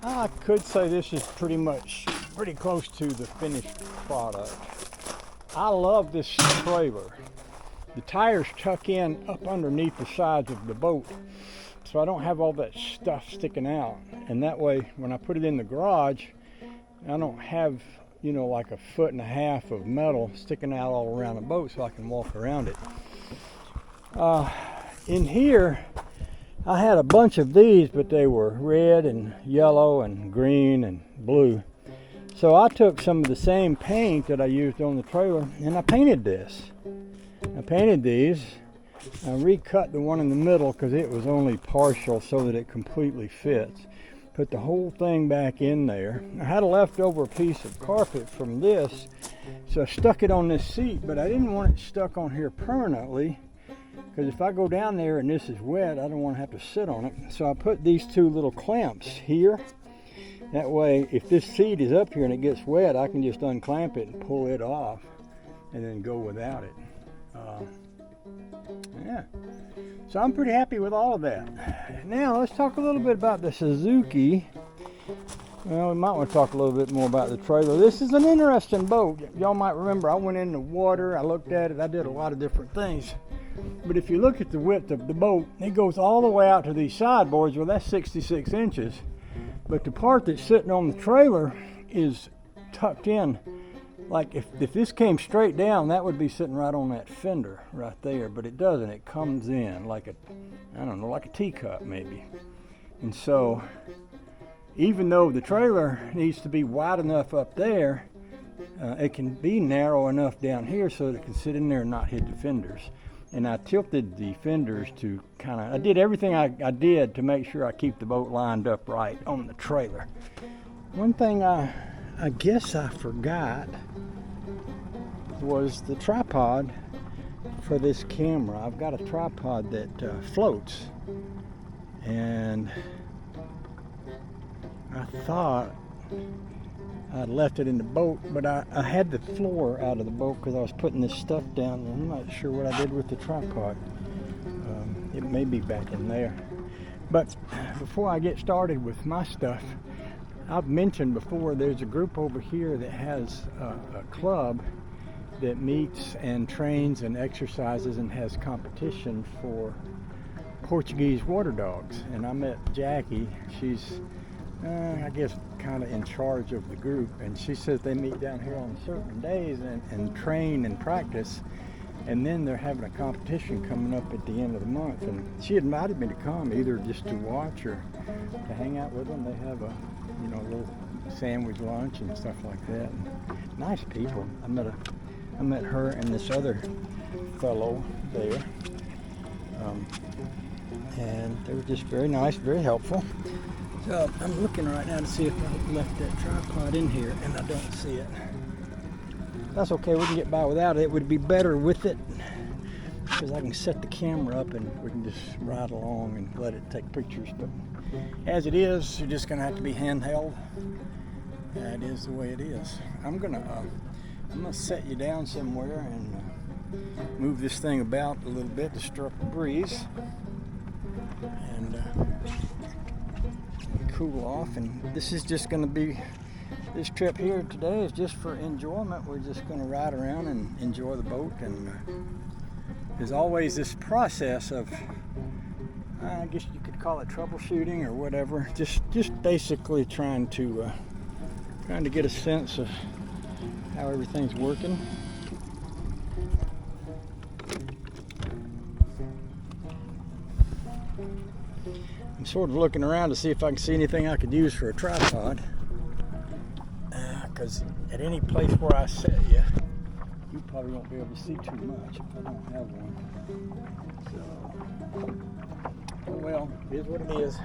I could say this is pretty close to the finished product. I love this trailer. The tires tuck in up underneath the sides of the boat, so I don't have all that stuff sticking out. And that way, when I put it in the garage, I don't have, like a 1.5 feet of metal sticking out all around the boat, so I can walk around it. In here, I had a bunch of these, but they were red and yellow and green and blue. So I took some of the same paint that I used on the trailer and I painted this. I painted these. I recut the one in the middle because it was only partial so that it completely fits. Put the whole thing back in there. I had a leftover piece of carpet from this, so I stuck it on this seat, but I didn't want it stuck on here permanently, because if I go down there and this is wet, I don't want to have to sit on it. So I put these two little clamps here. That way, if this seat is up here and it gets wet, I can just unclamp it and pull it off and then go without it. Yeah. So I'm pretty happy with all of that. Now let's talk a little bit about the Suzuki. Well, we might want to talk a little bit more about the trailer. This is an interesting boat. Y'all might remember I went in the water, I looked at it, I did a lot of different things. But if you look at the width of the boat, it goes all the way out to these sideboards. Well, that's 66 inches. But the part that's sitting on the trailer is tucked in. Like if this came straight down, that would be sitting right on that fender right there. But it doesn't. It comes in like like a teacup maybe. And so even though the trailer needs to be wide enough up there, it can be narrow enough down here so that it can sit in there and not hit the fenders. And I tilted the fenders to I did everything I did to make sure I keep the boat lined up right on the trailer. One thing I guess I forgot was the tripod for this camera. I've got a tripod that floats, and I thought I'd left it in the boat, but I had the floor out of the boat because I was putting this stuff down, and I'm not sure what I did with the tripod. It may be back in there. But before I get started with my stuff, I've mentioned before there's a group over here that has a club that meets and trains and exercises and has competition for Portuguese water dogs. And I met Jackie. She's I guess kind of in charge of the group, and she says they meet down here on certain days and train and practice, and then they're having a competition coming up at the end of the month, and she invited me to come either just to watch or to hang out with them. They have a little sandwich lunch and stuff like that. And nice people. I met her and this other fellow there, and they were just very nice, very helpful. So I'm looking right now to see if I left that tripod in here, and I don't see it. That's okay, we can get by without it. It would be better with it because I can set the camera up and we can just ride along and let it take pictures. But as it is, you're just gonna have to be handheld. That is the way it is. I'm gonna set you down somewhere and move this thing about a little bit to stir up the breeze and cool off. And this is just going to be, this trip here today is just for enjoyment. We're just going to ride around and enjoy the boat. And there's always this process of, I guess you could call it troubleshooting or whatever, just basically trying to get a sense of how everything's working. I'm sort of looking around to see if I can see anything I could use for a tripod, because at any place where I set you, you probably won't be able to see too much if I don't have one. So, oh well, it is what it is.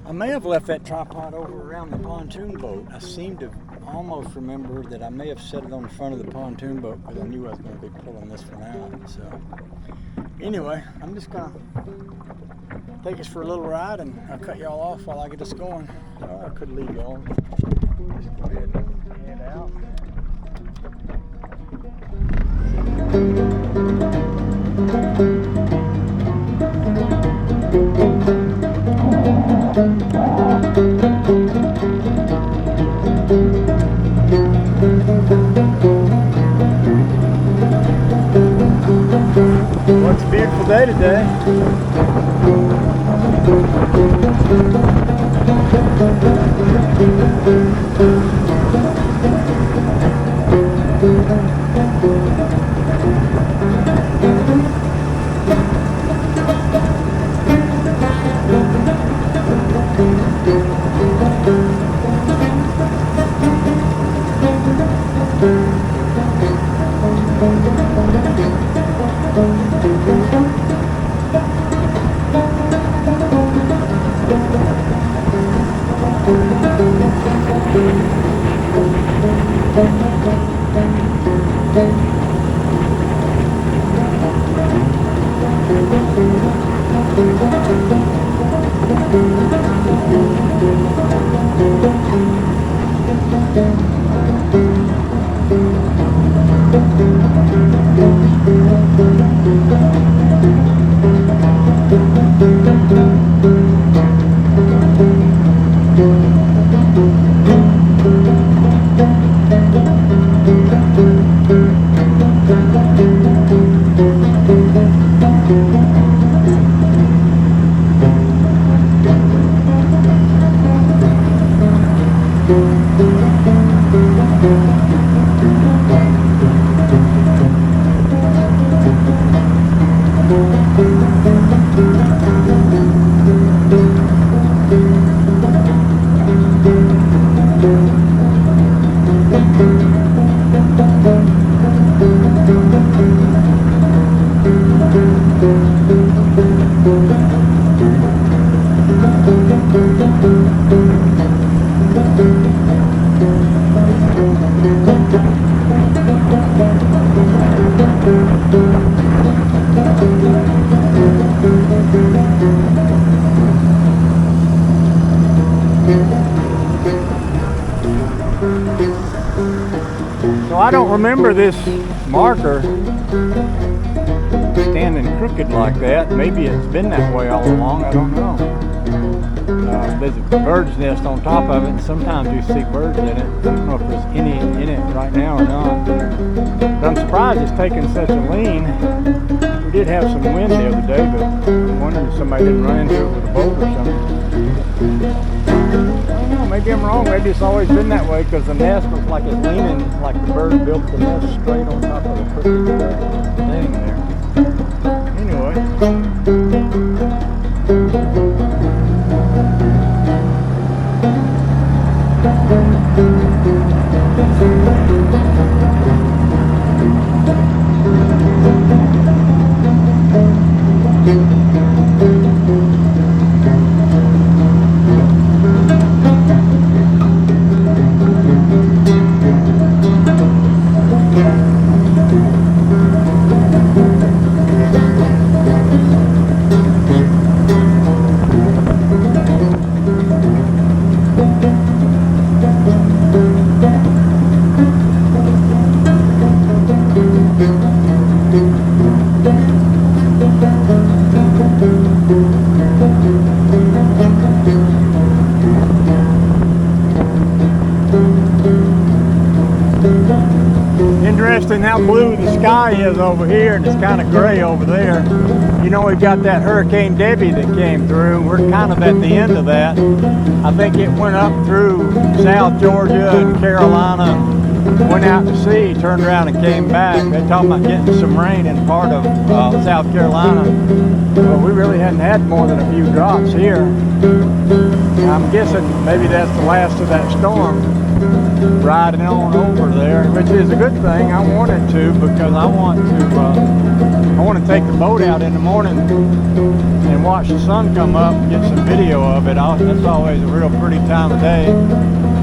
I may have left that tripod over around the pontoon boat. I seem to almost remember that I may have set it on the front of the pontoon boat because I knew I was going to be pulling this one out. So anyway, I'm just going to take us for a little ride, and I'll cut y'all off while I get us going. Oh, I could leave y'all. Just go ahead and head out. Well, it's a beautiful day today. So I don't remember this marker standing crooked like that. Maybe it's been that way all along, I don't know. There's a bird's nest on top of it, and sometimes you see birds in it. I don't know if there's any in it right now or not. But I'm surprised it's taking such a lean. We did have some wind the other day, but I'm wondering if somebody didn't run into it with a boat or something. I don't know, maybe I'm wrong. Maybe it's always been that way because the nest looks like it's leaning, like the bird built the nest straight on top of the crooked thing there. Anyway. Interesting how blue the sky is over here, and it's kind of gray over there. You know, we've got that Hurricane Debbie that came through. We're kind of at the end of that. I think it went up through South Georgia and Carolina, went out to sea, turned around and came back. They're talking about getting some rain in part of South Carolina. Well, we really hadn't had more than a few drops here. I'm guessing maybe that's the last of that storm riding on over there, which is a good thing. I wanted to, because I want to take the boat out in the morning and watch the sun come up and get some video of it. That's always a real pretty time of day.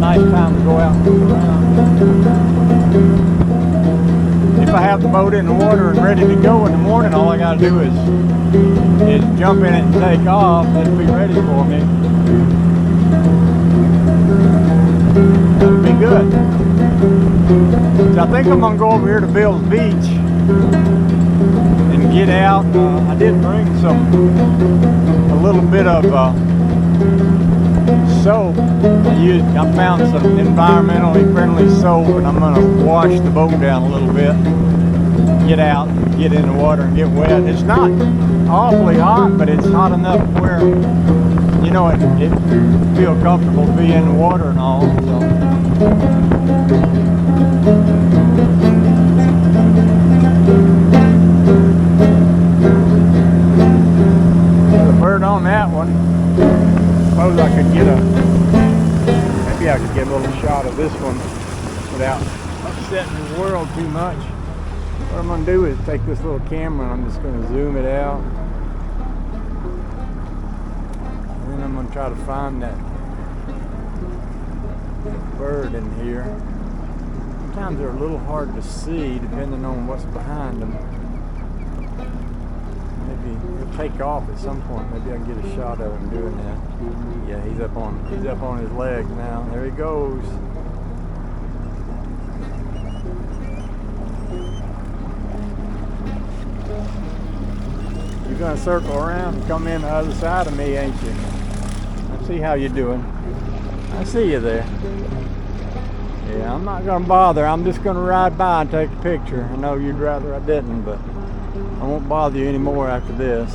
Nice time to go out and look around. If I have the boat in the water and ready to go in the morning, all I got to do is jump in it and take off. It'll be ready for me. It'll be good. So I think I'm going to go over here to Bill's Beach and get out. I did bring a little bit of soap. I found some environmentally friendly soap, and I'm gonna wash the boat down a little bit. Get out, get in the water, and get wet. It's not awfully hot, but it's hot enough where you know it feel comfortable to be in the water and all. So. Bird on that one. Suppose I could get maybe I could get a little shot of this one without upsetting the world too much. What I'm going to do is take this little camera and I'm just going to zoom it out. And then I'm going to try to find that bird in here. Sometimes they're a little hard to see depending on what's behind them. Maybe he'll take off at some point. Maybe I can get a shot of him doing that. Yeah, he's up on his legs now. There he goes. You're gonna circle around and come in the other side of me, ain't you? I see how you're doing. I see you there. Yeah, I'm not gonna bother. I'm just gonna ride by and take a picture. I know you'd rather I didn't, but I won't bother you anymore after this.